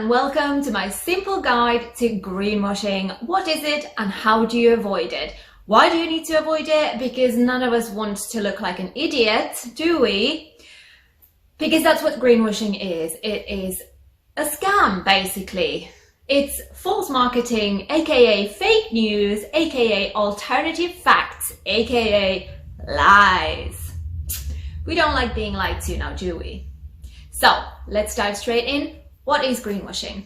and welcome to my simple guide to greenwashing. What is it and how do you avoid it? Why do you need to avoid it? Because none of us want to look like an idiot, do we? Because that's what greenwashing is. It is a scam, basically. It's false marketing, aka fake news, aka alternative facts, aka lies. We don't like being lied to now, do we? So let's dive straight in. What is greenwashing?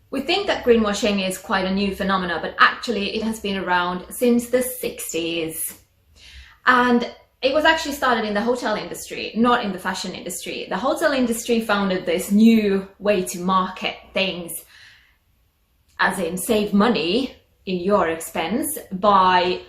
We think that greenwashing is quite a new phenomenon, but actually it has been around since the 60s. And it was actually started in the hotel industry, not in the fashion industry. The hotel industry founded this new way to market things, as in save money in your expense, by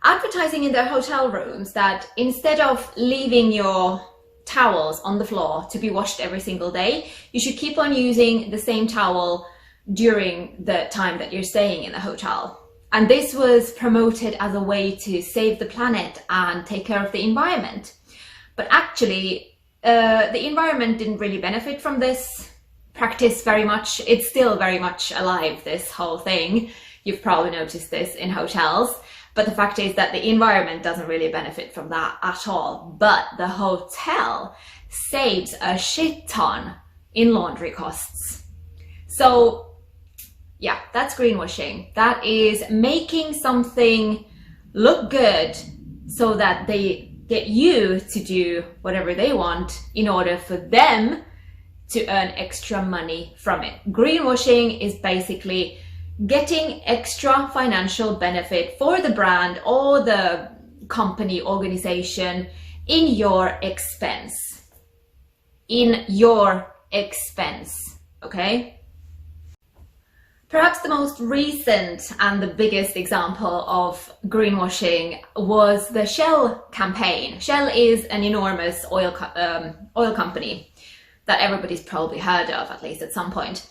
advertising in their hotel rooms that instead of leaving your towels on the floor to be washed every single day, you should keep on using the same towel during the time that you're staying in the hotel. And this was promoted as a way to save the planet and take care of the environment. But actually, the environment didn't really benefit from this practice very much. It's still very much alive, this whole thing. You've probably noticed this in hotels. But the fact is that the environment doesn't really benefit from that at all. But the hotel saves a shit ton in laundry costs. So yeah, that's greenwashing. That is making something look good so that they get you to do whatever they want in order for them to earn extra money from it. Greenwashing is basically getting extra financial benefit for the brand or the company, organization in your expense. In your expense, okay? Perhaps the most recent and the biggest example of greenwashing was the Shell campaign. Shell is an enormous oil company that everybody's probably heard of, at least at some point.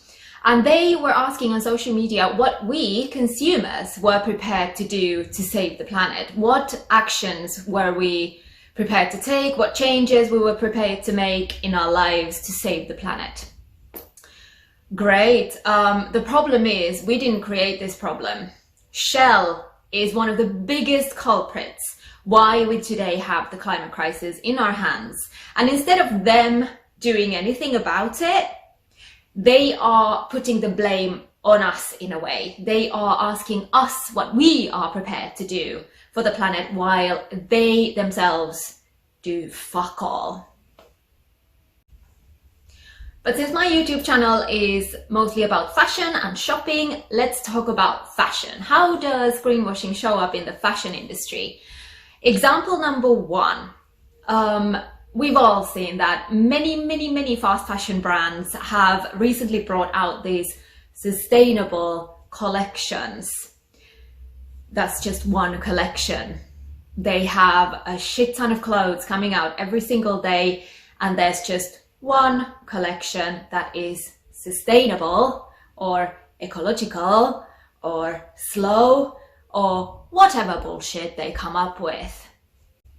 And they were asking on social media what we consumers were prepared to do to save the planet. What actions were we prepared to take? What changes we were prepared to make in our lives to save the planet? Great. The problem is we didn't create this problem. Shell is one of the biggest culprits why we today have the climate crisis in our hands. And instead of them doing anything about it, they are putting the blame on us in a way. They are asking us what we are prepared to do for the planet while they themselves do fuck all. But since my YouTube channel is mostly about fashion and shopping, let's talk about fashion. How does greenwashing show up in the fashion industry? Example number one. We've all seen that many fast fashion brands have recently brought out these sustainable collections. That's just one collection. They have a shit ton of clothes coming out every single day, and there's just one collection that is sustainable or ecological or slow or whatever bullshit they come up with.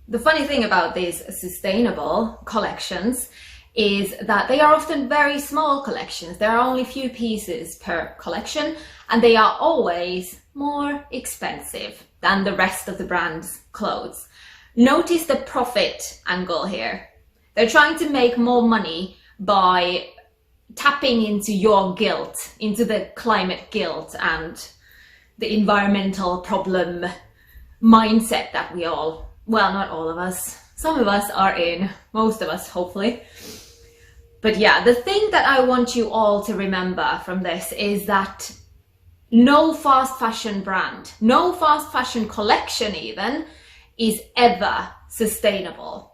The funny thing about these sustainable collections is that they are often very small collections. There are only a few pieces per collection, and they are always more expensive than the rest of the brand's clothes. Notice the profit angle here. They're trying to make more money by tapping into your guilt, into the climate guilt and the environmental problem mindset that we all, well, not all of us, some of us are in, most of us hopefully. But yeah, the thing that I want you all to remember from this is that no fast fashion brand, no fast fashion collection even, is ever sustainable.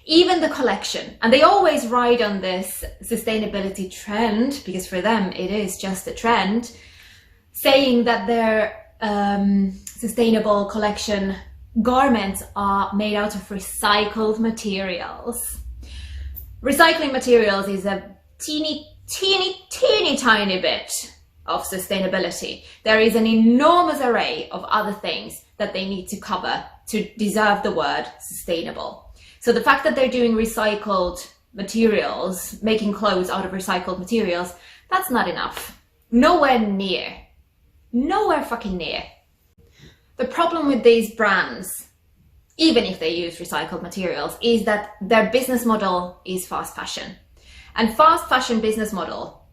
Even the collection. And they always ride on this sustainability trend, because for them it is just a trend, saying that their sustainable collection garments are made out of recycled materials. Recycling materials is a teeny tiny bit of sustainability. There is an enormous array of other things that they need to cover to deserve the word sustainable. So the fact that they're doing recycled materials, making clothes out of recycled materials, That's not enough. Nowhere near. Nowhere fucking near. The problem with these brands, even if they use recycled materials, is that their business model is fast fashion. And fast fashion business model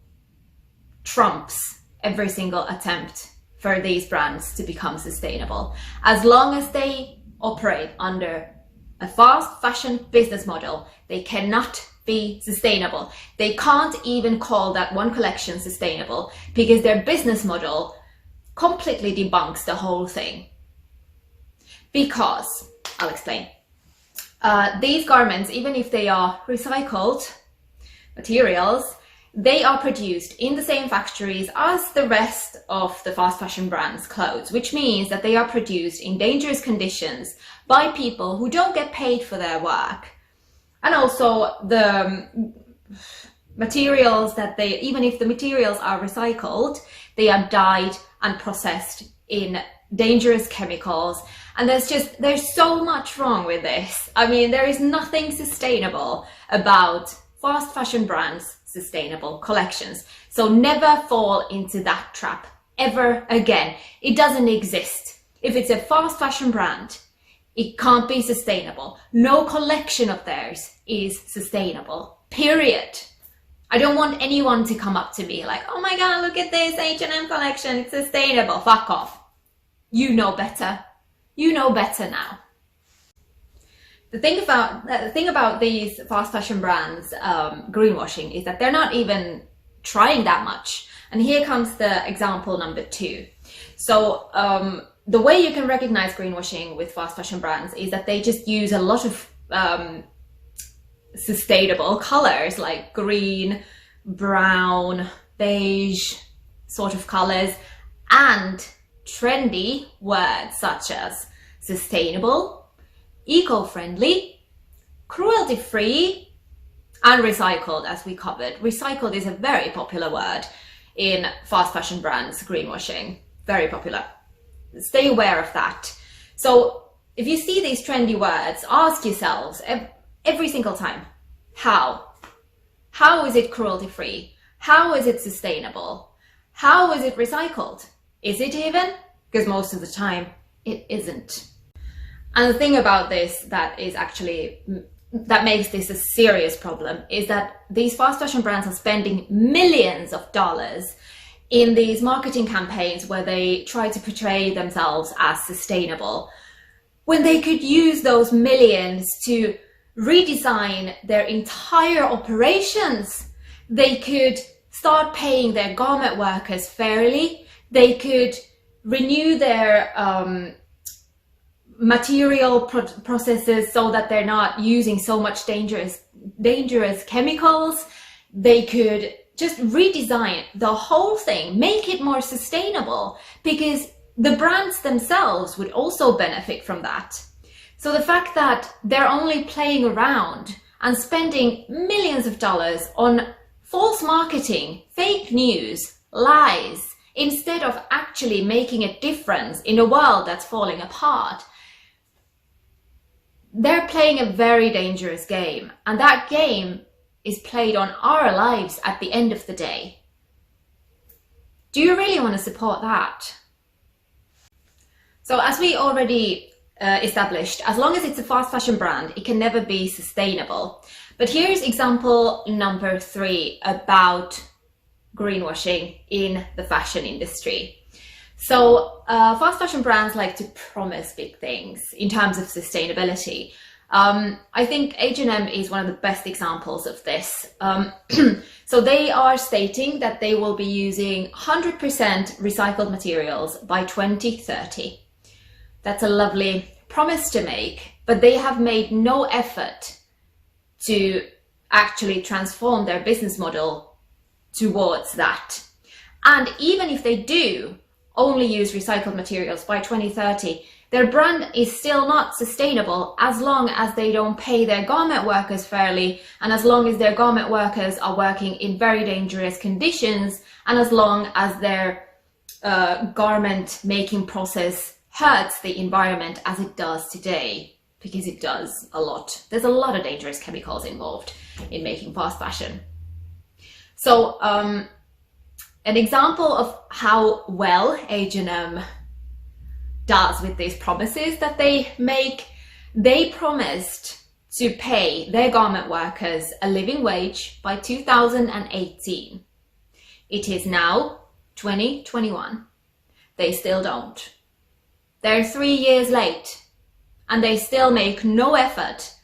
trumps every single attempt for these brands to become sustainable. As long as they operate under a fast fashion business model, they cannot be sustainable. They can't even call that one collection sustainable because their business model completely debunks the whole thing. Because, I'll explain. These garments, even if they are recycled materials, they are produced in the same factories as the rest of the fast fashion brands' clothes, which means that they are produced in dangerous conditions by people who don't get paid for their work. And also the materials that they, even if the materials are recycled, they are dyed and processed in dangerous chemicals. And there's so much wrong with this. I mean, there is nothing sustainable about fast fashion brands' sustainable collections. So never fall into that trap ever again. It doesn't exist. If it's a fast fashion brand, it can't be sustainable. No collection of theirs is sustainable, period. I don't want anyone to come up to me like, oh my God, look at this H&M collection, it's sustainable. Fuck off. You know better. You know better now. The thing about these fast fashion brands greenwashing is that they're not even trying that much. And here comes the example number 2. So the way you can recognize greenwashing with fast fashion brands is that they just use a lot of sustainable colors like green, brown, beige sort of colors, and trendy words such as sustainable, eco-friendly, cruelty-free, and recycled, as we covered. Recycled is a very popular word in fast fashion brands greenwashing. Very popular. Stay aware of that. So if you see these trendy words, ask yourselves every single time, how? How is it cruelty-free? How is it sustainable? How is it recycled? Is it even? Because most of the time it isn't. And the thing about this that makes this a serious problem is that these fast fashion brands are spending millions of dollars in these marketing campaigns where they try to portray themselves as sustainable, when they could use those millions to redesign their entire operations. They could start paying their garment workers fairly. They could renew their material processes so that they're not using so much dangerous chemicals. They could just redesign the whole thing, make it more sustainable, because the brands themselves would also benefit from that. So the fact that they're only playing around and spending millions of dollars on false marketing, fake news, lies, instead of actually making a difference in a world that's falling apart, they're playing a very dangerous game. And that game is played on our lives at the end of the day. Do you really want to support that? So as we already established, as long as it's a fast fashion brand, it can never be sustainable. But here's example number 3 about greenwashing in the fashion industry. So fast fashion brands like to promise big things in terms of sustainability. I think H&M is one of the best examples of this. So they are stating that they will be using 100% recycled materials by 2030. That's a lovely promise to make, but they have made no effort to actually transform their business model towards that. And even if they do only use recycled materials by 2030, their brand is still not sustainable as long as they don't pay their garment workers fairly, and as long as their garment workers are working in very dangerous conditions, and as long as their garment making process hurts the environment as it does today, because it does a lot. There's a lot of dangerous chemicals involved in making fast fashion. So An example of how well H&M does with these promises that they make, they promised to pay their garment workers a living wage by 2018. It is now 2021. They still don't. They're 3 years late, and they still make no effort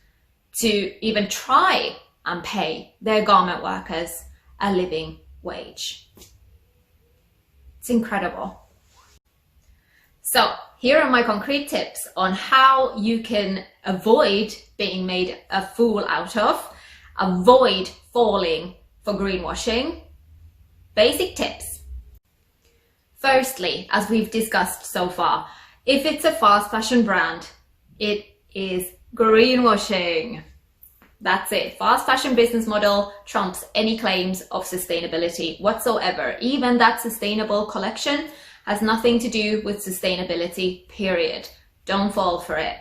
to even try and pay their garment workers a living wage. It's incredible. So here are my concrete tips on how you can avoid being made a fool out of, avoid falling for greenwashing. Basic tips. Firstly, as we've discussed so far, if it's a fast fashion brand, it is greenwashing. That's it. Fast fashion business model trumps any claims of sustainability whatsoever. Even that sustainable collection has nothing to do with sustainability, period. Don't fall for it.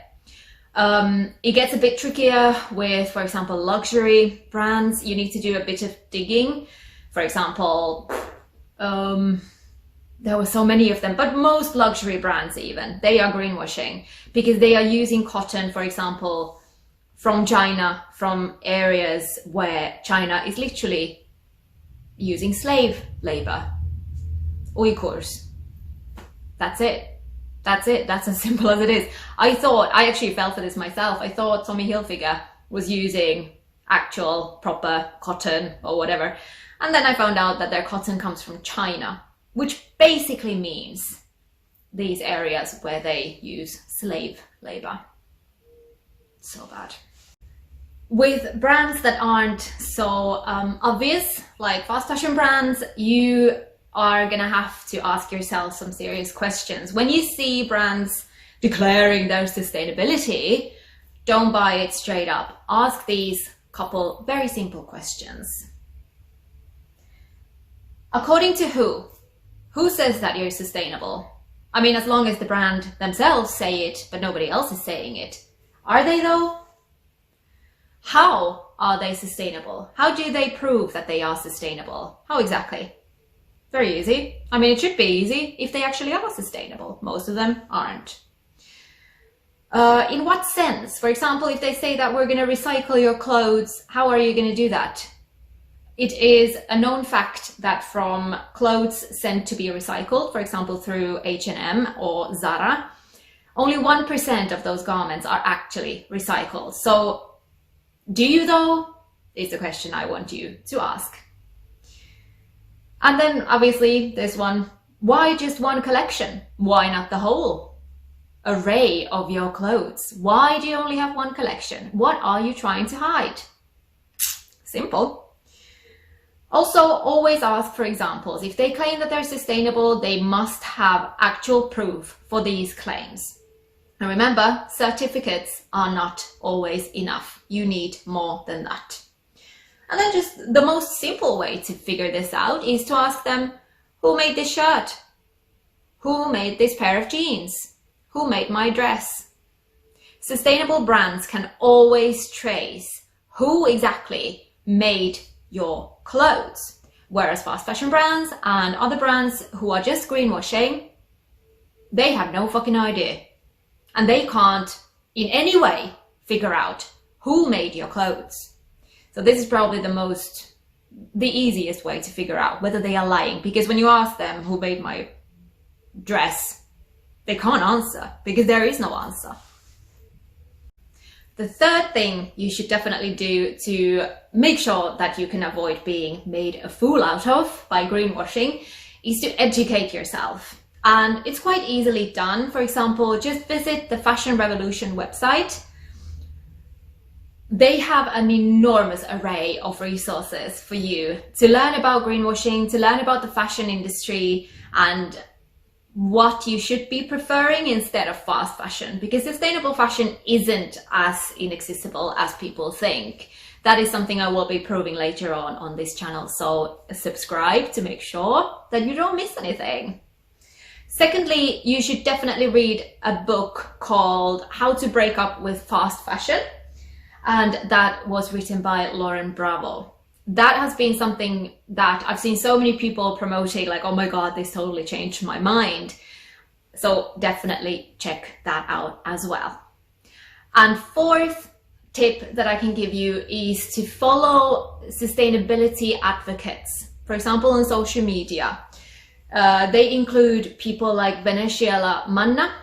It gets a bit trickier with, for example, luxury brands. You need to do a bit of digging. For example, there were so many of them, but most luxury brands even, they are greenwashing because they are using cotton, for example, from China, from areas where China is literally using slave labor. Uyghurs. That's it. That's it. That's as simple as it is. I actually fell for this myself. I thought Tommy Hilfiger was using actual proper cotton or whatever. And then I found out that their cotton comes from China, which basically means these areas where they use slave labor. So bad. With brands that aren't so obvious, like fast fashion brands, you are gonna have to ask yourself some serious questions. When you see brands declaring their sustainability, don't buy it straight up. Ask these couple very simple questions. According to who? Who says that you're sustainable? I mean, as long as the brand themselves say it, but nobody else is saying it. Are they though? How are they sustainable? How do they prove that they are sustainable? How exactly? Very easy. I mean, it should be easy if they actually are sustainable. Most of them aren't. In what sense? For example, if they say that we're going to recycle your clothes, how are you going to do that? It is a known fact that from clothes sent to be recycled, for example, through H&M or Zara, only 1% of those garments are actually recycled. So, do you though? Is the question I want you to ask. And then obviously there's one, why just one collection? Why not the whole array of your clothes? Why do you only have one collection? What are you trying to hide? Simple. Also, always ask for examples. If they claim that they're sustainable, they must have actual proof for these claims. And remember, certificates are not always enough. You need more than that. And then just the most simple way to figure this out is to ask them, who made this shirt? Who made this pair of jeans? Who made my dress? Sustainable brands can always trace who exactly made your clothes. Whereas fast fashion brands and other brands who are just greenwashing, they have no fucking idea. And they can't in any way figure out who made your clothes. So this is probably the easiest way to figure out whether they are lying, because when you ask them who made my dress, they can't answer because there is no answer. The third thing you should definitely do to make sure that you can avoid being made a fool out of by greenwashing is to educate yourself. And it's quite easily done. For example, just visit the Fashion Revolution website. They have an enormous array of resources for you to learn about greenwashing, to learn about the fashion industry and what you should be preferring instead of fast fashion, because sustainable fashion isn't as inaccessible as people think. That is something I will be proving later on this channel, so subscribe to make sure that you don't miss anything. Secondly, you should definitely read a book called How to Break Up with Fast Fashion, and that was written by Lauren Bravo. that has been something that I've seen so many people promoting, like, oh my God, this totally changed my mind. So definitely check that out as well. And fourth tip that I can give you is to follow sustainability advocates. For example, on social media. They include people like Venezuela Manna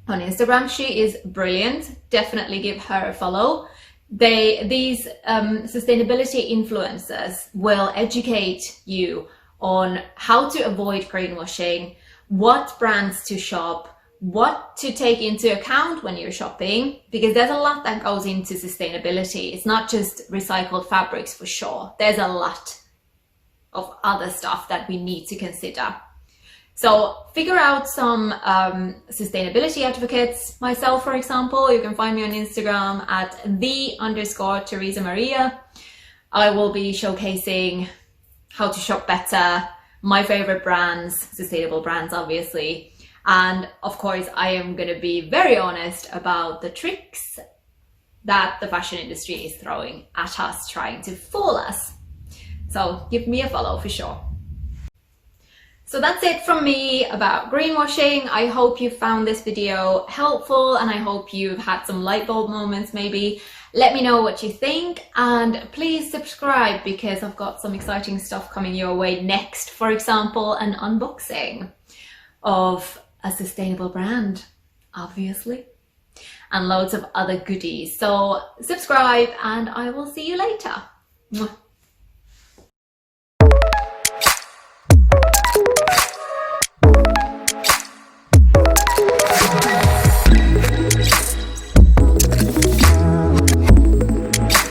on Instagram. She is brilliant. Definitely give her a follow. These sustainability influencers will educate you on how to avoid greenwashing, what brands to shop, what to take into account when you're shopping, because there's a lot that goes into sustainability. It's not just recycled fabrics for sure. There's a lot of other stuff that we need to consider. So figure out some sustainability advocates. Myself, for example, you can find me on Instagram at _Teresa Maria. I will be showcasing how to shop better, my favorite brands, sustainable brands, obviously. And of course, I am going to be very honest about the tricks that the fashion industry is throwing at us, trying to fool us. So give me a follow for sure. So that's it from me about greenwashing. I hope you found this video helpful, and I hope you've had some light bulb moments maybe. Let me know what you think, and please subscribe because I've got some exciting stuff coming your way next. For example, an unboxing of a sustainable brand, obviously, and loads of other goodies. So subscribe and I will see you later. Mwah.